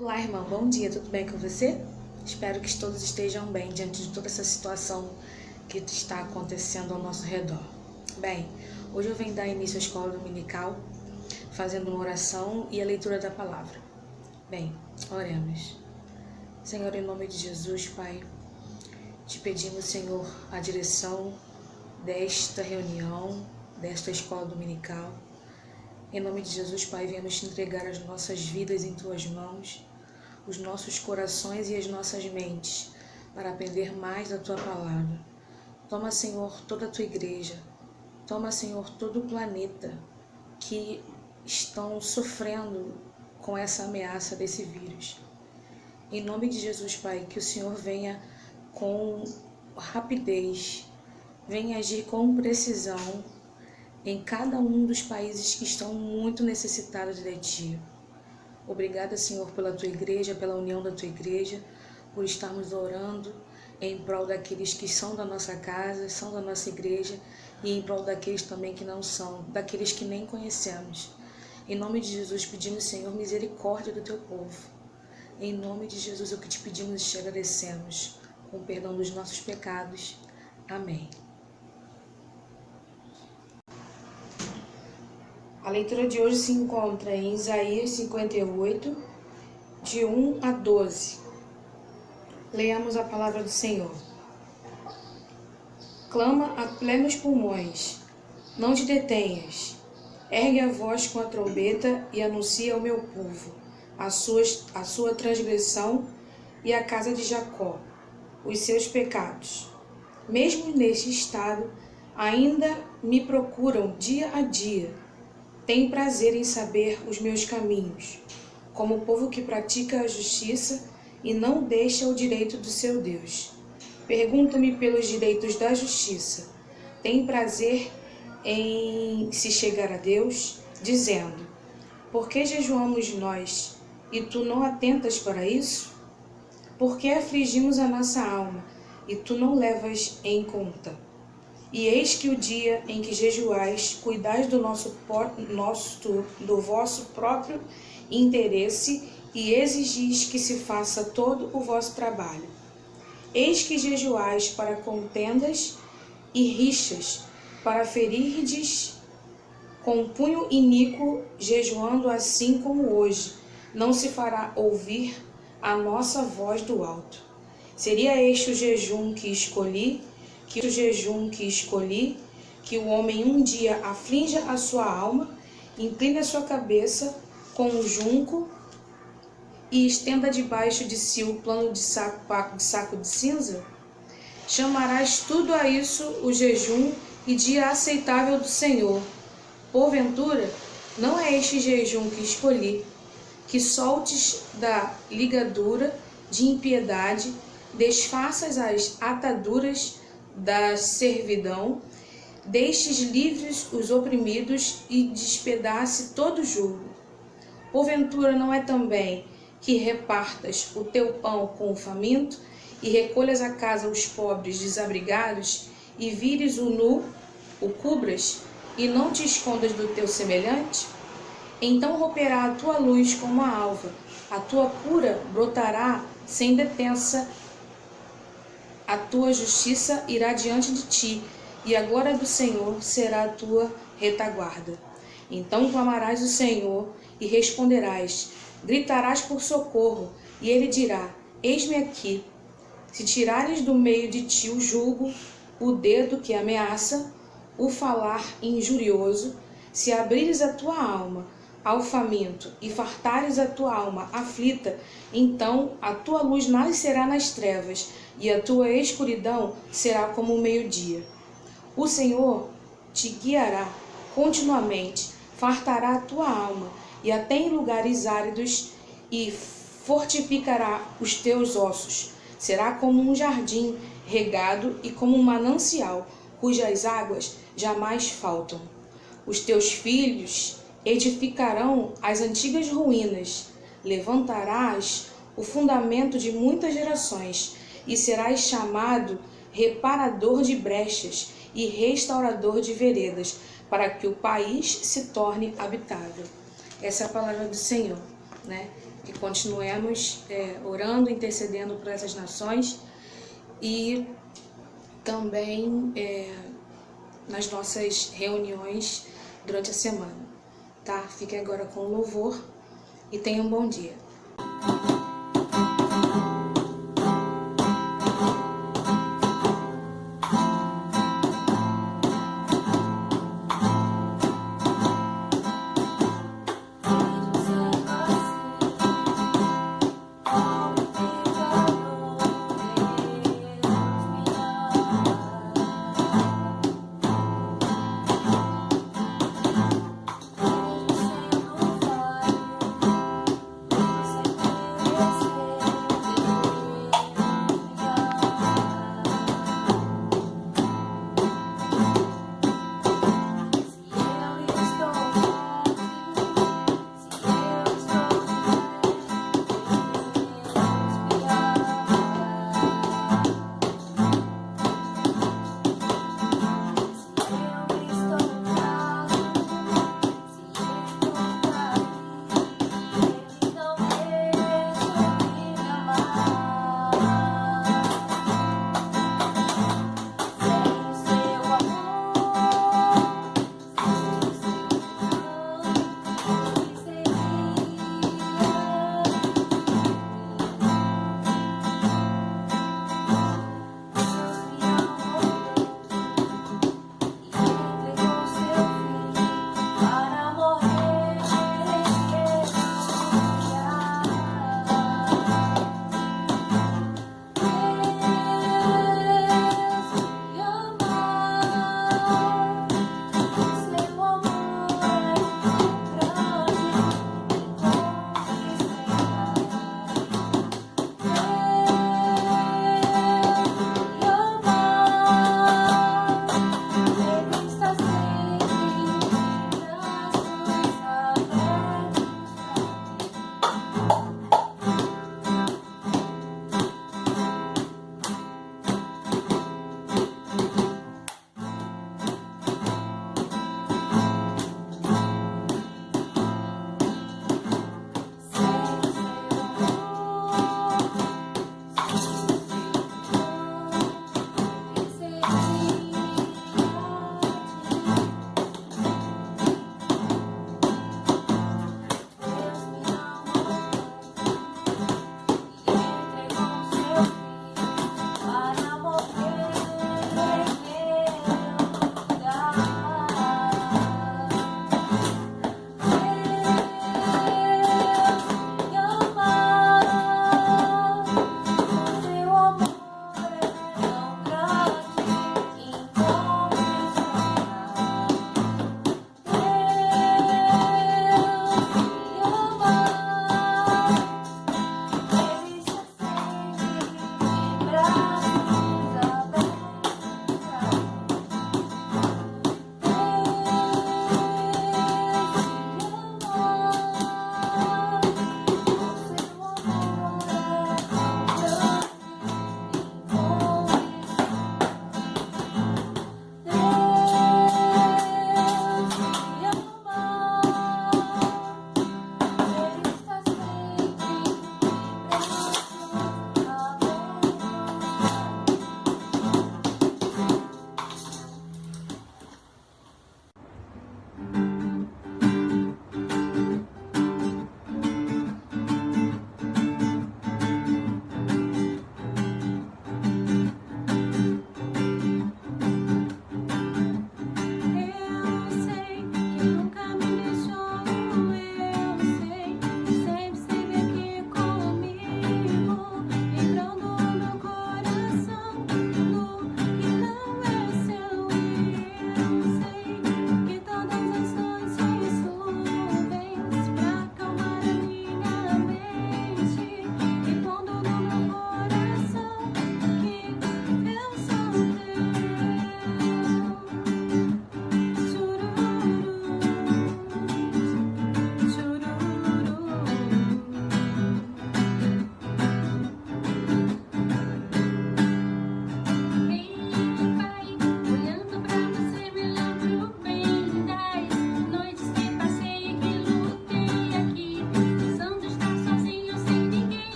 Olá, irmão, bom dia, tudo bem com você? Espero que todos estejam bem diante de toda essa situação que está acontecendo ao nosso redor. Bem, hoje eu venho dar início à escola dominical, fazendo uma oração e a leitura da palavra. Bem, oremos. Senhor, em nome de Jesus, Pai, te pedimos, Senhor, a direção desta reunião, desta escola dominical. Em nome de Jesus, Pai, viemos te entregar as nossas vidas em Tuas mãos, os nossos corações e as nossas mentes, para aprender mais da Tua palavra. Toma, Senhor, toda a Tua igreja. Toma, Senhor, todo o planeta que estão sofrendo com essa ameaça desse vírus. Em nome de Jesus, Pai, que o Senhor venha com rapidez, venha agir com precisão em cada um dos países que estão muito necessitados de Ti. Obrigada, Senhor, pela Tua igreja, pela união da Tua igreja, por estarmos orando em prol daqueles que são da nossa casa, são da nossa igreja, e em prol daqueles também que não são, daqueles que nem conhecemos. Em nome de Jesus, pedimos, Senhor, misericórdia do Teu povo. Em nome de Jesus, é o que te pedimos e te agradecemos, com o perdão dos nossos pecados. Amém. A leitura de hoje se encontra em Isaías 58, de 1 a 12. Leamos a palavra do Senhor. Clama a plenos pulmões, não te detenhas. Ergue a voz com a trombeta e anuncia ao meu povo a sua transgressão e à casa de Jacó, os seus pecados. Mesmo neste estado, ainda me procuram dia a dia. Tem prazer em saber os meus caminhos, como o povo que pratica a justiça e não deixa o direito do seu Deus. Pergunta-me pelos direitos da justiça. Tem prazer em se chegar a Deus, dizendo: por que jejuamos nós, e tu não atentas para isso? Por que afligimos a nossa alma, e tu não levas em conta? E eis que o dia em que jejuais, cuidais do vosso próprio interesse e exigis que se faça todo o vosso trabalho. Eis que jejuais para contendas e rixas, para ferirdes com punho iníquo, jejuando assim como hoje, não se fará ouvir a nossa voz do alto. Seria este o jejum que escolhi, que o homem um dia aflinja a sua alma, incline a sua cabeça com o junco e estenda debaixo de si o plano de saco de cinza? Chamarás tudo a isso o jejum e dia aceitável do Senhor. Porventura, não é este jejum que escolhi, que soltes da ligadura de impiedade, desfaças as ataduras da servidão, deixes livres os oprimidos e despedace todo jugo. Porventura não é também que repartas o teu pão com o faminto e recolhas a casa os pobres desabrigados e vires o nu, o cubras e não te escondas do teu semelhante? Então romperá a tua luz como a alva, a tua cura brotará sem detença, a tua justiça irá diante de ti, e a glória do Senhor será a tua retaguarda. Então clamarás ao Senhor e responderás, gritarás por socorro, e ele dirá: eis-me aqui. Se tirares do meio de ti o jugo, o dedo que ameaça, o falar injurioso, se abrires a tua alma ao faminto e fartares a tua alma aflita, então a tua luz nascerá nas trevas, e a tua escuridão será como o meio-dia. O Senhor te guiará continuamente, fartará a tua alma, e até em lugares áridos, e fortificará os teus ossos. Será como um jardim regado e como um manancial, cujas águas jamais faltam. Os teus filhos edificarão as antigas ruínas, levantarás o fundamento de muitas gerações, e serás chamado reparador de brechas e restaurador de veredas, para que o país se torne habitável. Essa é a palavra do Senhor, né? que continuemos orando, intercedendo por essas nações e também nas nossas reuniões durante a semana, tá? Fiquem agora com o louvor e tenham um bom dia.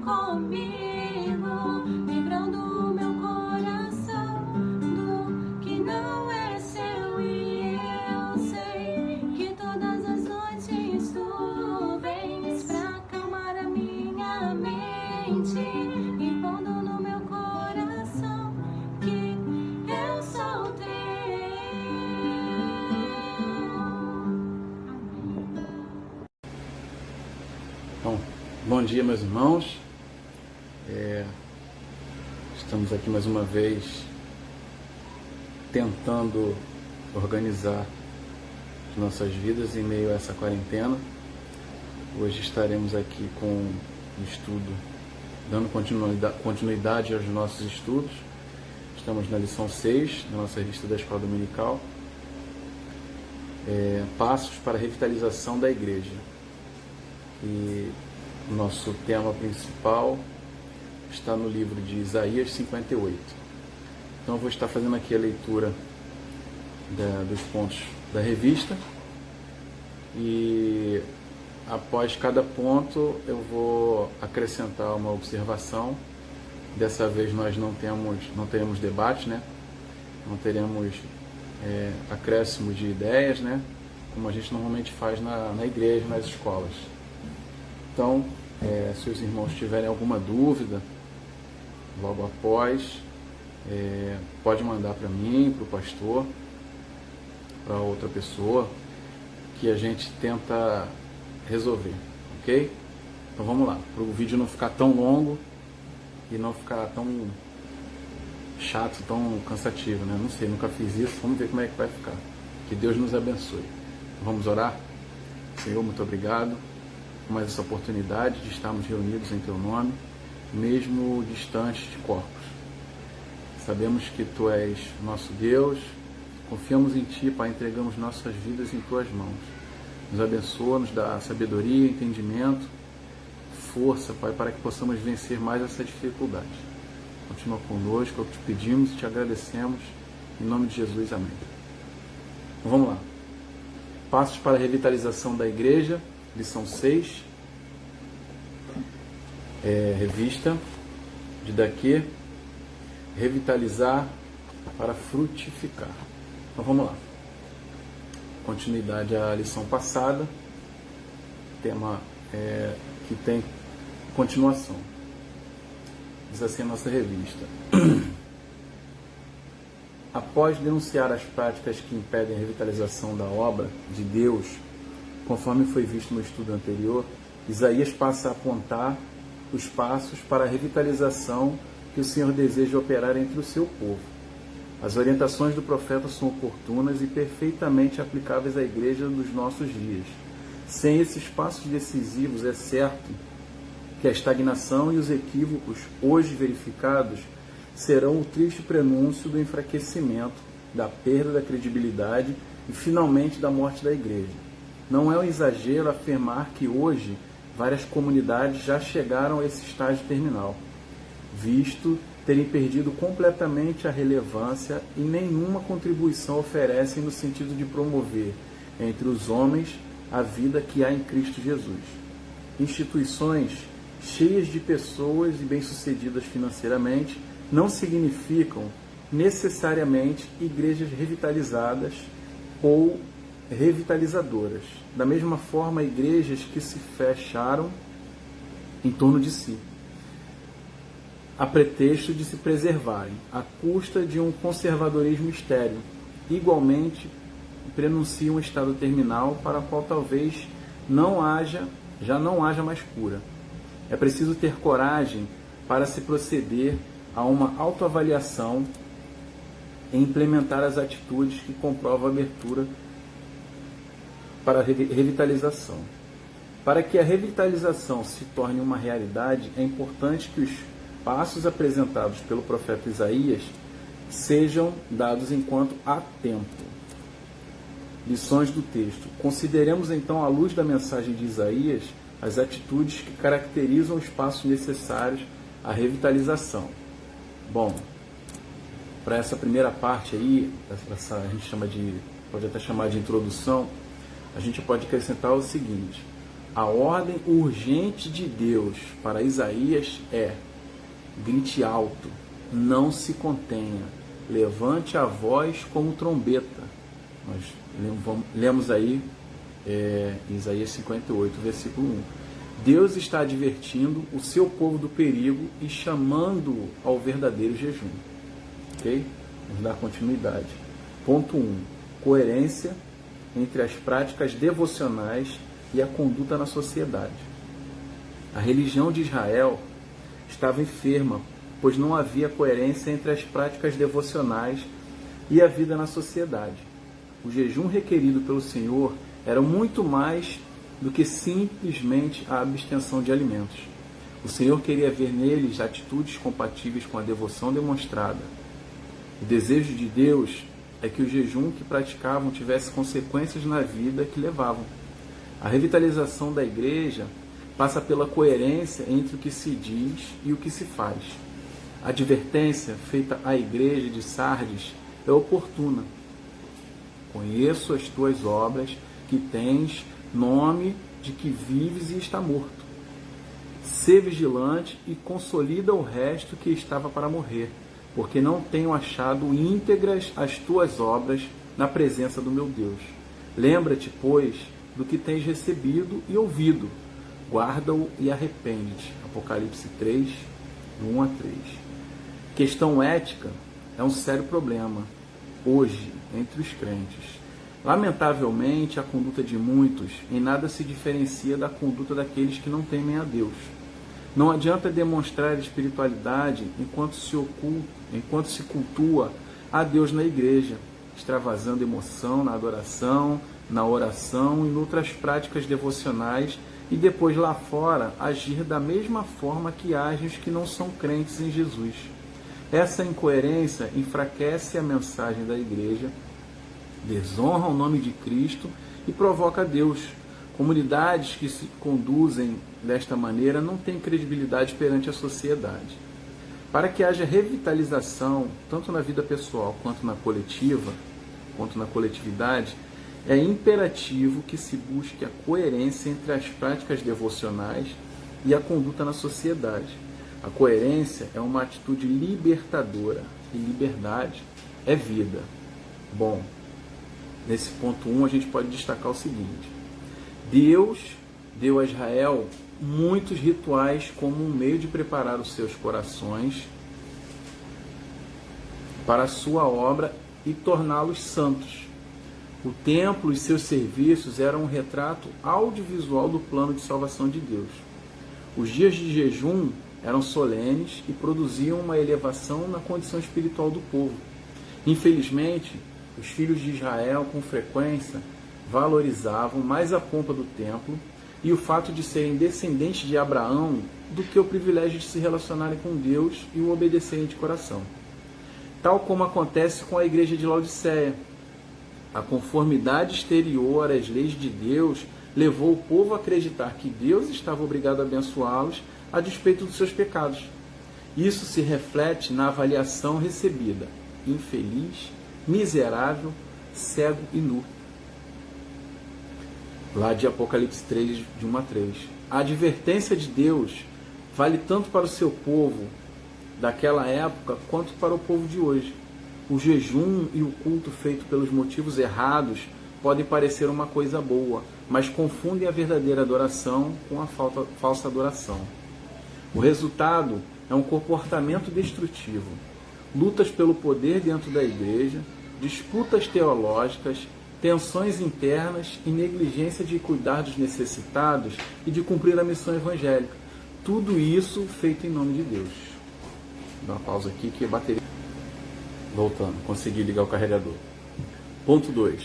comigo, livrando o meu coração do que não é seu. E eu sei que todas as noites tu vens pra acalmar a minha mente e pondo no meu coração que eu sou teu. Bom, bom dia, meus irmãos. Estamos aqui mais uma vez tentando organizar as nossas vidas em meio a essa quarentena. Hoje estaremos aqui com o estudo, dando continuidade aos nossos estudos. Estamos na lição 6 da nossa revista da Escola Dominical, Passos para a Revitalização da Igreja. E o nosso tema principal está no livro de Isaías 58. Então eu vou estar fazendo aqui a leitura dos pontos da revista e após cada ponto eu vou acrescentar uma observação. Dessa vez nós não teremos debate, né? Não teremos acréscimo de ideias, né? Como a gente normalmente faz na igreja, nas escolas. Então, se os irmãos tiverem alguma dúvida, logo após, pode mandar para mim, para o pastor, para outra pessoa, que a gente tenta resolver, ok? Então vamos lá, para o vídeo não ficar tão longo e não ficar tão chato, tão cansativo, né? Não sei, nunca fiz isso, vamos ver como é que vai ficar. Que Deus nos abençoe. Vamos orar? Senhor, muito obrigado por mais essa oportunidade de estarmos reunidos em Teu nome, mesmo distantes de corpos. Sabemos que Tu és nosso Deus, confiamos em Ti, Pai, entregamos nossas vidas em Tuas mãos. Nos abençoa, nos dá sabedoria, entendimento, força, Pai, para que possamos vencer mais essa dificuldade. Continua conosco, é o que Te pedimos e Te agradecemos. Em nome de Jesus, amém. Então, vamos lá. Passos para a revitalização da igreja, lição 6, revista de daqui, revitalizar para frutificar. Então vamos lá. Continuidade à lição passada, tema que tem continuação. Diz assim a nossa revista. Após denunciar as práticas que impedem a revitalização da obra de Deus, conforme foi visto no estudo anterior, Isaías passa a apontar os passos para a revitalização que o Senhor deseja operar entre o seu povo. As orientações do profeta são oportunas e perfeitamente aplicáveis à igreja dos nossos dias. Sem esses passos decisivos, é certo que a estagnação e os equívocos hoje verificados serão o triste prenúncio do enfraquecimento, da perda da credibilidade e, finalmente, da morte da igreja. Não é um exagero afirmar que hoje várias comunidades já chegaram a esse estágio terminal, visto terem perdido completamente a relevância e nenhuma contribuição oferecem no sentido de promover entre os homens a vida que há em Cristo Jesus. Instituições cheias de pessoas e bem-sucedidas financeiramente não significam necessariamente igrejas revitalizadas ou revitalizadoras. Da mesma forma, igrejas que se fecharam em torno de si, a pretexto de se preservarem, à custa de um conservadorismo estéril, igualmente prenunciam um estado terminal para o qual talvez já não haja mais cura. É preciso ter coragem para se proceder a uma autoavaliação e implementar as atitudes que comprovam a abertura para a revitalização. Para que a revitalização se torne uma realidade, é importante que os passos apresentados pelo profeta Isaías sejam dados enquanto há tempo. Lições do texto. Consideremos então, à luz da mensagem de Isaías, as atitudes que caracterizam os passos necessários à revitalização. Bom, para essa primeira parte aí, a gente pode até chamar de introdução, a gente pode acrescentar o seguinte: A ordem urgente de Deus para Isaías é: grite alto, não se contenha, levante a voz como trombeta. Nós lemos aí Isaías 58, versículo 1. Deus está advertindo o seu povo do perigo e chamando-o ao verdadeiro jejum. Ok? Vamos dar continuidade. Ponto 1. Coerência entre as práticas devocionais e a conduta na sociedade. A religião de Israel estava enferma, pois não havia coerência entre as práticas devocionais e a vida na sociedade. O jejum requerido pelo Senhor era muito mais do que simplesmente a abstenção de alimentos. O Senhor queria ver neles atitudes compatíveis com a devoção demonstrada. O desejo de Deus é que o jejum que praticavam tivesse consequências na vida que levavam. A revitalização da igreja passa pela coerência entre o que se diz e o que se faz. A advertência feita à igreja de Sardes é oportuna. Conheço as tuas obras, que tens nome de que vives e está morto. Sê vigilante e consolida o resto que estava para morrer, porque não tenho achado íntegras as tuas obras na presença do meu Deus. Lembra-te, pois, do que tens recebido e ouvido. Guarda-o e arrepende-te. Apocalipse 3, do 1 a 3. Questão ética é um sério problema hoje entre os crentes. Lamentavelmente, a conduta de muitos em nada se diferencia da conduta daqueles que não temem a Deus. Não adianta demonstrar espiritualidade enquanto se cultua a Deus na igreja, extravasando emoção na adoração, na oração e em outras práticas devocionais, e depois lá fora agir da mesma forma que agem os que não são crentes em Jesus. Essa incoerência enfraquece a mensagem da igreja, desonra o nome de Cristo e provoca Deus. Comunidades que se conduzem desta maneira não têm credibilidade perante a sociedade. Para que haja revitalização, tanto na vida pessoal quanto na coletividade, é imperativo que se busque a coerência entre as práticas devocionais e a conduta na sociedade. A coerência é uma atitude libertadora e liberdade é vida. Bom, nesse ponto 1 a gente pode destacar o seguinte: Deus deu a Israel muitos rituais como um meio de preparar os seus corações para a sua obra e torná-los santos. O templo e seus serviços eram um retrato audiovisual do plano de salvação de Deus. Os dias de jejum eram solenes e produziam uma elevação na condição espiritual do povo. Infelizmente, os filhos de Israel, com frequência, valorizavam mais a pompa do templo e o fato de serem descendentes de Abraão do que o privilégio de se relacionarem com Deus e o obedecerem de coração. Tal como acontece com a igreja de Laodiceia. A conformidade exterior às leis de Deus levou o povo a acreditar que Deus estava obrigado a abençoá-los a despeito dos seus pecados. Isso se reflete na avaliação recebida: infeliz, miserável, cego e nu. Lá de Apocalipse 3, de 1 a 3. A advertência de Deus vale tanto para o seu povo daquela época quanto para o povo de hoje. O jejum e o culto feito pelos motivos errados podem parecer uma coisa boa, mas confundem a verdadeira adoração com a falsa adoração. O resultado é um comportamento destrutivo, lutas pelo poder dentro da igreja, disputas teológicas, tensões internas e negligência de cuidar dos necessitados e de cumprir a missão evangélica. Tudo isso feito em nome de Deus. Vou dar uma pausa aqui que a bateria... Voltando, consegui ligar o carregador. Ponto 2.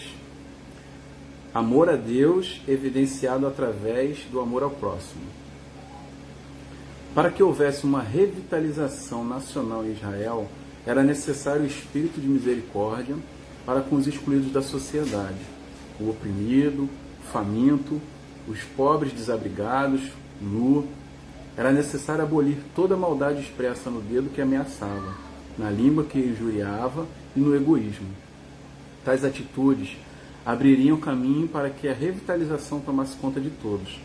Amor a Deus evidenciado através do amor ao próximo. Para que houvesse uma revitalização nacional em Israel, era necessário o espírito de misericórdia para com os excluídos da sociedade, o oprimido, o faminto, os pobres desabrigados, nu. Era necessário abolir toda a maldade expressa no dedo que ameaçava, na língua que injuriava e no egoísmo. Tais atitudes abririam caminho para que a revitalização tomasse conta de todos.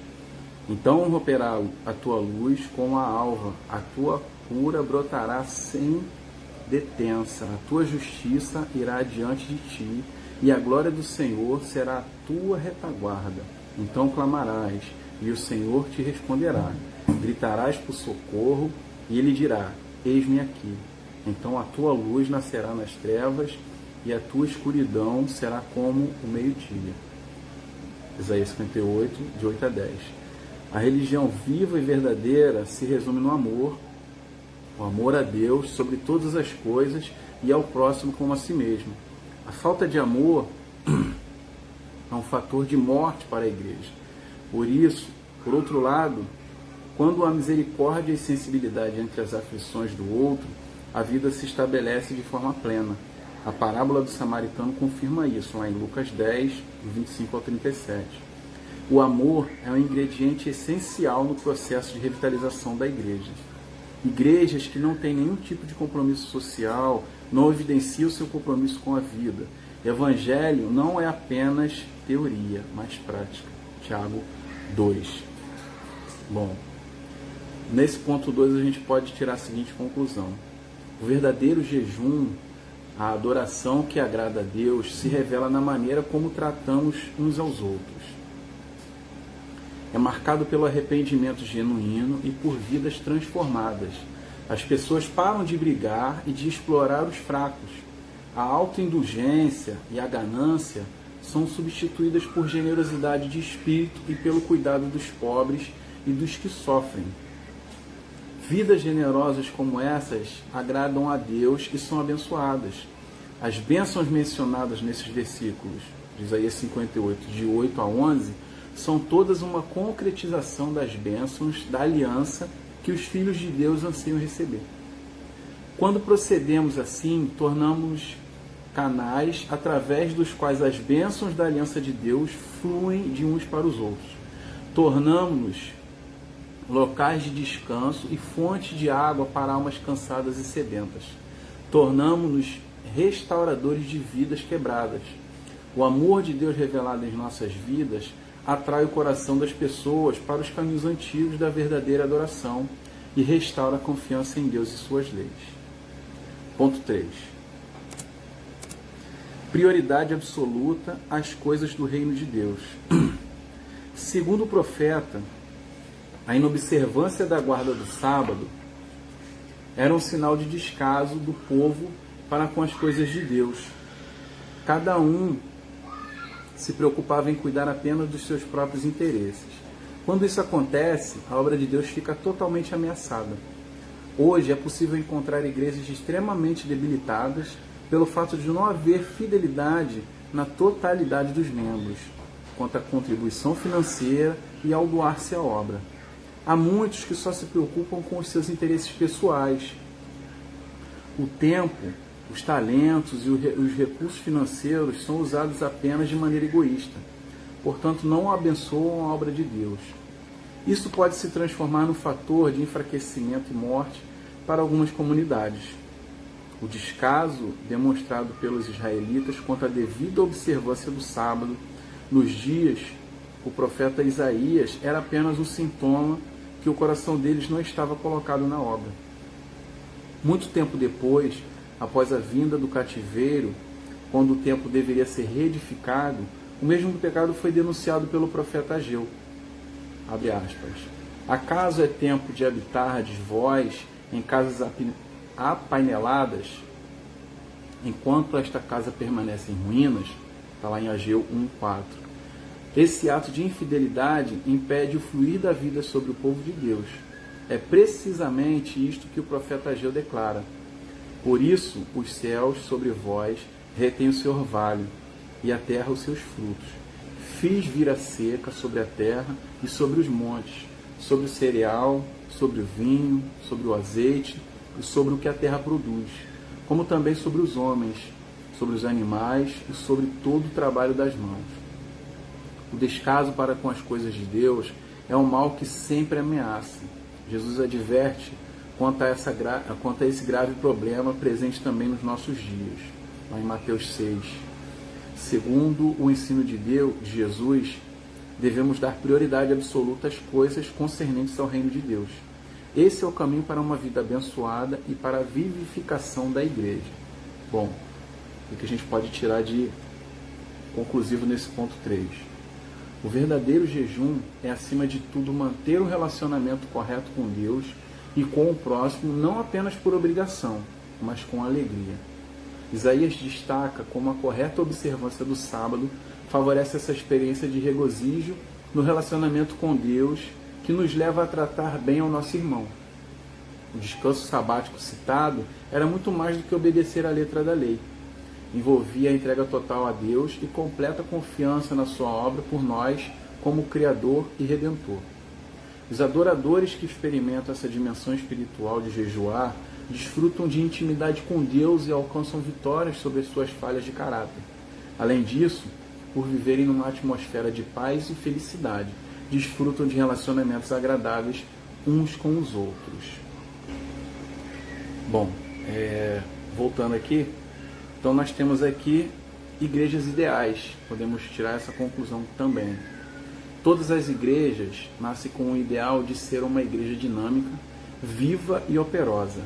Então romperá a tua luz como a alva, a tua cura brotará sem detença, a tua justiça irá diante de ti, e a glória do Senhor será a tua retaguarda. Então clamarás, e o Senhor te responderá. Gritarás por socorro, e ele dirá: eis-me aqui. Então a tua luz nascerá nas trevas, e a tua escuridão será como o meio-dia. Isaías 58, de 8 a 10. A religião viva e verdadeira se resume no amor, o amor a Deus sobre todas as coisas e ao próximo como a si mesmo. A falta de amor é um fator de morte para a igreja. Por isso, por outro lado, quando há misericórdia e sensibilidade entre as aflições do outro, a vida se estabelece de forma plena. A parábola do samaritano confirma isso, lá em Lucas 10, 25 ao 37. O amor é um ingrediente essencial no processo de revitalização da igreja. Igrejas que não têm nenhum tipo de compromisso social, não evidenciam seu compromisso com a vida. Evangelho não é apenas teoria, mas prática. Tiago 2. Bom, nesse ponto 2 a gente pode tirar a seguinte conclusão. O verdadeiro jejum, a adoração que agrada a Deus, se revela na maneira como tratamos uns aos outros. É marcado pelo arrependimento genuíno e por vidas transformadas. As pessoas param de brigar e de explorar os fracos. A autoindulgência e a ganância são substituídas por generosidade de espírito e pelo cuidado dos pobres e dos que sofrem. Vidas generosas como essas agradam a Deus e são abençoadas. As bênçãos mencionadas nesses versículos, de Isaías 58, de 8 a 11, são todas uma concretização das bênçãos da aliança que os filhos de Deus anseiam receber. Quando procedemos assim, tornamos canais através dos quais as bênçãos da aliança de Deus fluem de uns para os outros. Tornamos-nos locais de descanso e fontes de água para almas cansadas e sedentas. Tornamos-nos restauradores de vidas quebradas. O amor de Deus revelado em nossas vidas atrai o coração das pessoas para os caminhos antigos da verdadeira adoração e restaura a confiança em Deus e suas leis. Ponto 3. Prioridade absoluta às coisas do reino de Deus. Segundo o profeta, a inobservância da guarda do sábado era um sinal de descaso do povo para com as coisas de Deus. Cada um se preocupava em cuidar apenas dos seus próprios interesses. Quando isso acontece, a obra de Deus fica totalmente ameaçada. Hoje é possível encontrar igrejas extremamente debilitadas pelo fato de não haver fidelidade na totalidade dos membros, quanto à contribuição financeira e ao doar-se à obra. Há muitos que só se preocupam com os seus interesses pessoais. O tempo, os talentos e os recursos financeiros são usados apenas de maneira egoísta. Portanto, não abençoam a obra de Deus. Isso pode se transformar no fator de enfraquecimento e morte para algumas comunidades. O descaso demonstrado pelos israelitas quanto à devida observância do sábado nos dias o profeta Isaías era apenas um sintoma que o coração deles não estava colocado na obra. Muito tempo depois, após a vinda do cativeiro, quando o templo deveria ser reedificado, o mesmo pecado foi denunciado pelo profeta Ageu. Abre aspas. Acaso é tempo de habitardes vós em casas apaineladas, enquanto esta casa permanece em ruínas? Está lá em Ageu 1:4. Esse ato de infidelidade impede o fluir da vida sobre o povo de Deus. É precisamente isto que o profeta Ageu declara. Por isso, os céus sobre vós retêm o seu orvalho, e a terra os seus frutos. Fiz vir a seca sobre a terra e sobre os montes, sobre o cereal, sobre o vinho, sobre o azeite e sobre o que a terra produz, como também sobre os homens, sobre os animais e sobre todo o trabalho das mãos. O descaso para com as coisas de Deus é um mal que sempre ameaça. Jesus adverte quanto a esse grave problema presente também nos nossos dias, lá em Mateus 6. Segundo o ensino de Deus, Jesus, devemos dar prioridade absoluta às coisas concernentes ao reino de Deus. Esse é o caminho para uma vida abençoada e para a vivificação da igreja. Bom, o que a gente pode tirar de conclusivo nesse ponto 3? O verdadeiro jejum é, acima de tudo, manter um relacionamento correto com Deus e com o próximo, não apenas por obrigação, mas com alegria. Isaías destaca como a correta observância do sábado favorece essa experiência de regozijo no relacionamento com Deus, que nos leva a tratar bem ao nosso irmão. O descanso sabático citado era muito mais do que obedecer à letra da lei. Envolvia a entrega total a Deus e completa confiança na sua obra por nós como Criador e Redentor. Os adoradores que experimentam essa dimensão espiritual de jejuar desfrutam de intimidade com Deus e alcançam vitórias sobre as suas falhas de caráter. Além disso, por viverem numa atmosfera de paz e felicidade, desfrutam de relacionamentos agradáveis uns com os outros. Bom, voltando aqui, então nós temos aqui igrejas ideais, podemos tirar essa conclusão também. Todas as igrejas nascem com o ideal de ser uma igreja dinâmica, viva e operosa.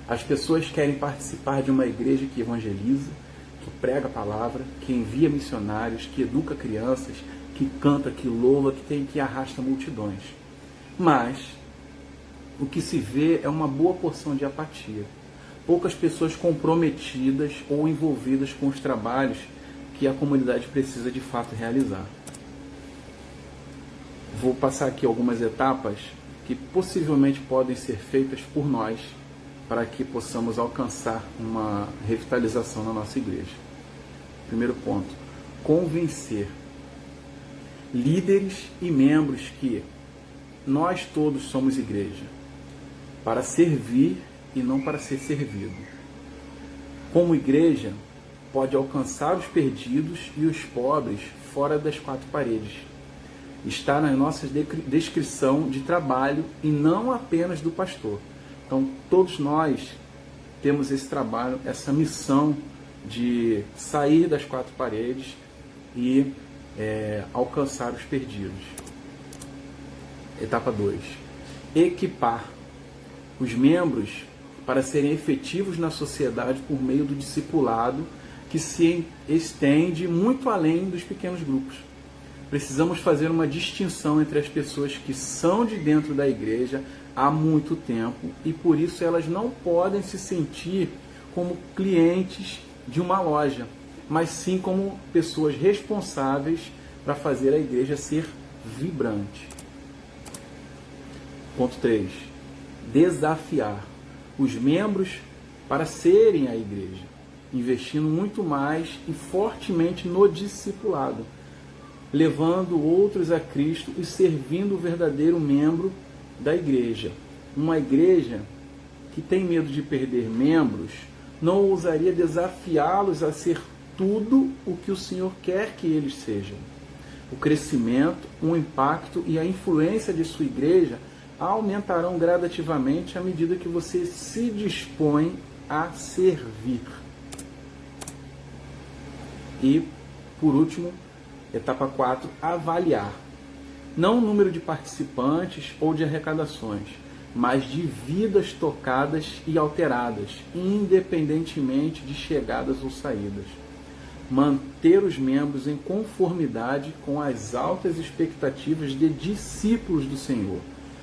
As pessoas querem participar de uma igreja que evangeliza, que prega a palavra, que envia missionários, que educa crianças, que canta, que louva, que arrasta multidões. Mas o que se vê é uma boa porção de apatia. Poucas pessoas comprometidas ou envolvidas com os trabalhos que a comunidade precisa de fato realizar. Vou passar aqui algumas etapas que possivelmente podem ser feitas por nós para que possamos alcançar uma revitalização na nossa igreja. Primeiro ponto, convencer líderes e membros que nós todos somos igreja, para servir e não para ser servido. Como igreja, pode alcançar os perdidos e os pobres fora das quatro paredes. Está na nossa descrição de trabalho e não apenas do pastor. Então, todos nós temos esse trabalho, essa missão de sair das quatro paredes e alcançar os perdidos. Etapa 2. Equipar os membros para serem efetivos na sociedade por meio do discipulado que se estende muito além dos pequenos grupos. Precisamos fazer uma distinção entre as pessoas que são de dentro da igreja há muito tempo e por isso elas não podem se sentir como clientes de uma loja, mas sim como pessoas responsáveis para fazer a igreja ser vibrante. Ponto 3. Desafiar os membros para serem a igreja, investindo muito mais e fortemente no discipulado, levando outros a Cristo e servindo o verdadeiro membro da igreja. Uma igreja que tem medo de perder membros não ousaria desafiá-los a ser tudo o que o Senhor quer que eles sejam. O crescimento, o impacto e a influência de sua igreja aumentarão gradativamente à medida que você se dispõe a servir. E, por último, etapa 4, avaliar. Não o número de participantes ou de arrecadações, mas de vidas tocadas e alteradas, independentemente de chegadas ou saídas. Manter os membros em conformidade com as altas expectativas de discípulos do Senhor.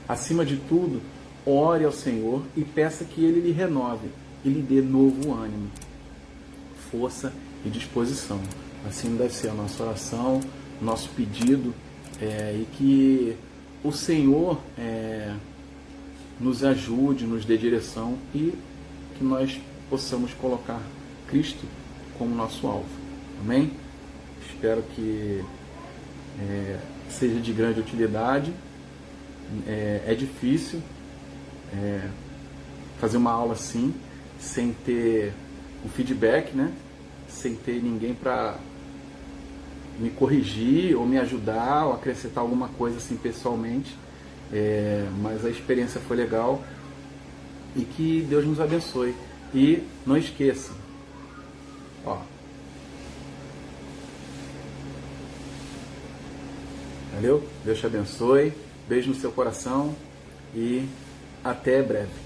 Acima de tudo, ore ao Senhor e peça que Ele lhe renove e lhe dê novo ânimo, força e disposição. Assim deve ser a nossa oração, nosso pedido, e que o Senhor nos ajude, nos dê direção e que nós possamos colocar Cristo como nosso alvo. Amém? Espero que seja de grande utilidade. É difícil fazer uma aula assim, sem ter um feedback, né? Sem ter ninguém para me corrigir ou me ajudar ou acrescentar alguma coisa assim pessoalmente, mas a experiência foi legal e que Deus nos abençoe. E não esqueça, Valeu? Deus te abençoe. Beijo no seu coração e até breve.